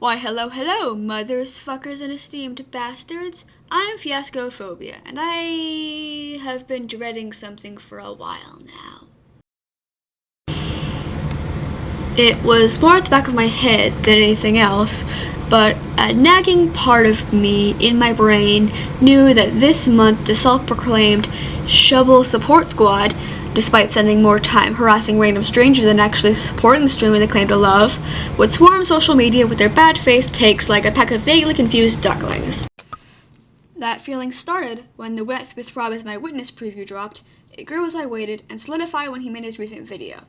Why, hello, mothers, fuckers, and esteemed bastards. I'm Fiascophobia, and I have been dreading something for a while now. It was more at the back of my head than anything else, but a nagging part of me in my brain knew that this month the self-proclaimed Shovel Support Squad, despite spending more time harassing random strangers than actually supporting the streamer they claim to love, would swarm social media with their bad faith takes like a pack of vaguely confused ducklings. That feeling started when the Wet with Rob as my witness preview dropped. It grew as I waited and solidified when he made his recent video.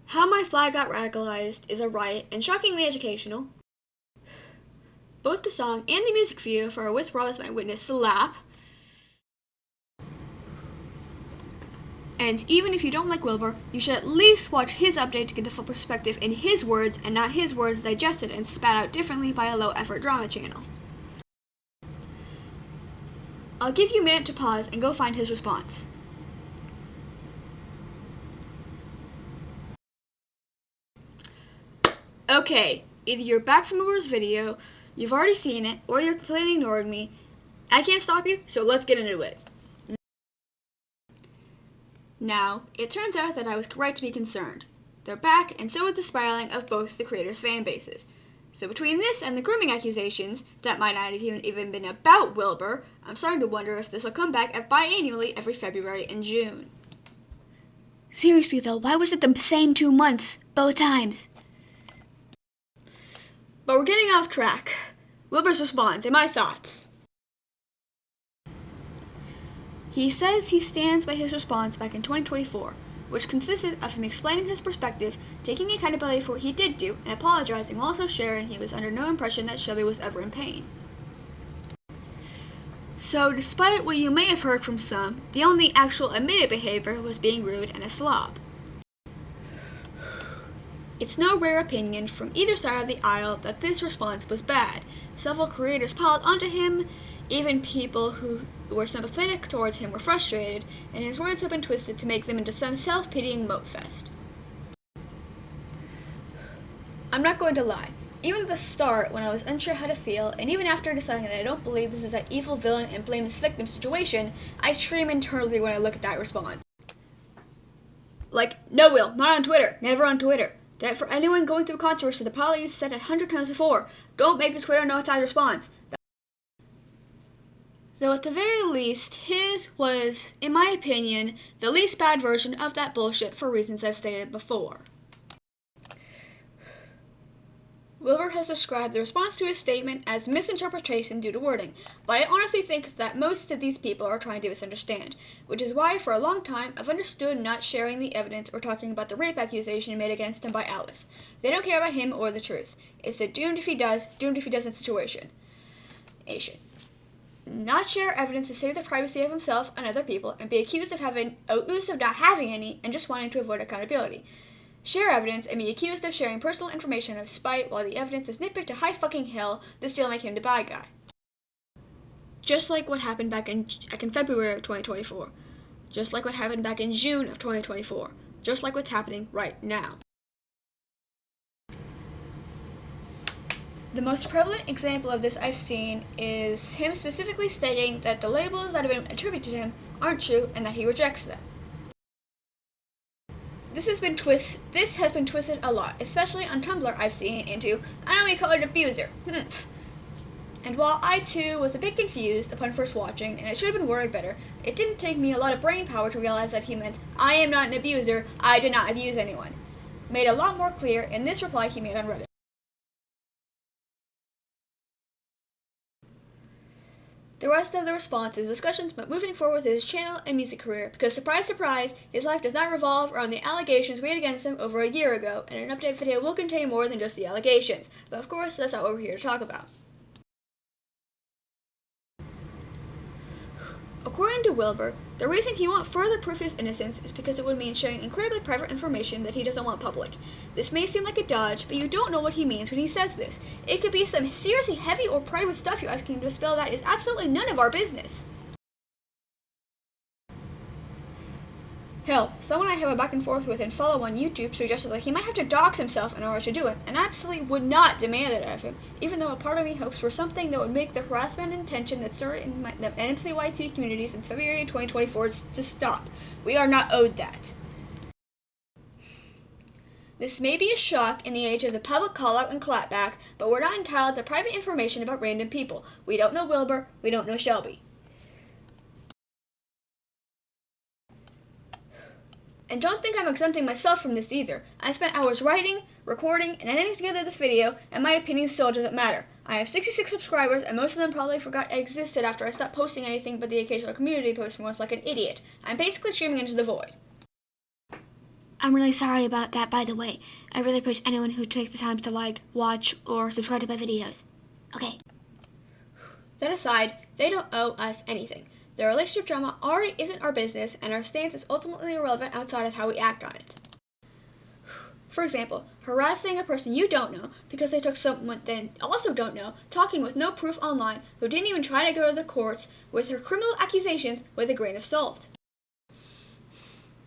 How My Flag Got Radicalized is a riot and shockingly educational. Both the song and the music video for With Rob as My Witness slap. And even if you don't like Wilbur, you should at least watch his update to get the full perspective in his words and not his words digested and spat out differently by a low-effort drama channel. I'll give you a minute to pause and go find his response. Okay, either you're back from Wilbur's video, you've already seen it, or you're completely ignoring me. I can't stop you, so let's get into it. Now, it turns out that I was right to be concerned. They're back, and so is the spiraling of both the creators' fan bases. So between this and the grooming accusations, that might not have even been about Wilbur, I'm starting to wonder if this will come back biannually every February and June. Seriously though, why was it the same 2 months, both times? But we're getting off track. Wilbur's response and my thoughts. He says he stands by his response back in 2024, which consisted of him explaining his perspective, taking accountability for what he did do, and apologizing while also sharing he was under no impression that Shelby was ever in pain. So despite what you may have heard from some, the only actual admitted behavior was being rude and a slob. It's no rare opinion from either side of the aisle that this response was bad. Several creators piled onto him, even people who were sympathetic towards him were frustrated, and his words have been twisted to make them into some self-pitying moat-fest. I'm not going to lie. Even at the start, when I was unsure how to feel, and even after deciding that I don't believe this is an evil villain and blameless victim situation, I scream internally when I look at that response. Like, no, Will, not on Twitter, never on Twitter. That for anyone going through controversy, the probably is said 100 times before, don't make a Twitter no-side response. Though at the very least, his was, in my opinion, the least bad version of that bullshit for reasons I've stated before. Wilbur has described the response to his statement as misinterpretation due to wording, but I honestly think that most of these people are trying to misunderstand, which is why for a long time I've understood not sharing the evidence or talking about the rape accusation made against him by Alice. They don't care about him or the truth. It's a doomed if he does, doomed if he doesn't situation. Not share evidence to save the privacy of himself and other people, and be accused of not having any and just wanting to avoid accountability. Share evidence and be accused of sharing personal information of spite while the evidence is nitpicked to high fucking hell, this still make him the bad guy. Just like what happened back in February of 2024. Just like what happened back in June of 2024. Just like what's happening right now. The most prevalent example of this I've seen is him specifically stating that the labels that have been attributed to him aren't true and that he rejects them. This has been twisted a lot, especially on Tumblr I've seen into, I know we call it an abuser. And while I too was a bit confused upon first watching, and it should have been worded better, it didn't take me a lot of brain power to realize that he meant, I am not an abuser, I did not abuse anyone. Made a lot more clear in this reply he made on Reddit. The rest of the response is discussions about moving forward with his channel and music career, because surprise surprise, his life does not revolve around the allegations made against him over a year ago, and an update video will contain more than just the allegations, but of course that's not what we're here to talk about. According to Wilbur, the reason he wants further proof of his innocence is because it would mean sharing incredibly private information that he doesn't want public. This may seem like a dodge, but you don't know what he means when he says this. It could be some seriously heavy or private stuff you're asking him to spill that is absolutely none of our business. Hell, someone I have a back and forth with and follow on YouTube suggested that he might have to dox himself in order to do it, and I absolutely would not demand it out of him, even though a part of me hopes for something that would make the harassment and tension that started in the NMCYT community since February 2024 to stop. We are not owed that. This may be a shock in the age of the public call-out and clapback, but we're not entitled to private information about random people. We don't know Wilbur, we don't know Shelby. And don't think I'm exempting myself from this either. I spent hours writing, recording, and editing together this video, and my opinion still doesn't matter. I have 66 subscribers, and most of them probably forgot I existed after I stopped posting anything but the occasional community post once like an idiot. I'm basically screaming into the void. I'm really sorry about that, by the way. I really appreciate anyone who takes the time to like, watch, or subscribe to my videos. Okay. That aside, they don't owe us anything. Their relationship drama already isn't our business, and our stance is ultimately irrelevant outside of how we act on it. For example, harassing a person you don't know because they took someone they also don't know, talking with no proof online, who didn't even try to go to the courts with her criminal accusations with a grain of salt.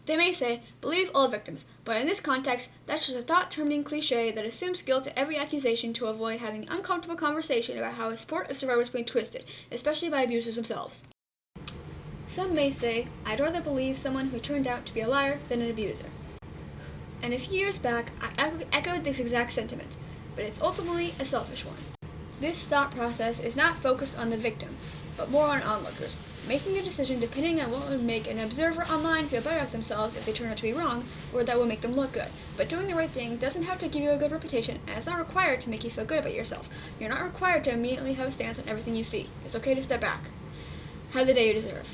They may say, believe all victims, but in this context, that's just a thought-terminating cliche that assumes guilt to every accusation to avoid having an uncomfortable conversation about how a support of survivors being twisted, especially by abusers themselves. Some may say, I'd rather believe someone who turned out to be a liar than an abuser. And a few years back, I echoed this exact sentiment, but it's ultimately a selfish one. This thought process is not focused on the victim, but more on onlookers, making a decision depending on what would make an observer online feel better about themselves if they turn out to be wrong, or that will make them look good. But doing the right thing doesn't have to give you a good reputation, and it's not required to make you feel good about yourself. You're not required to immediately have a stance on everything you see. It's okay to step back. Have the day you deserve.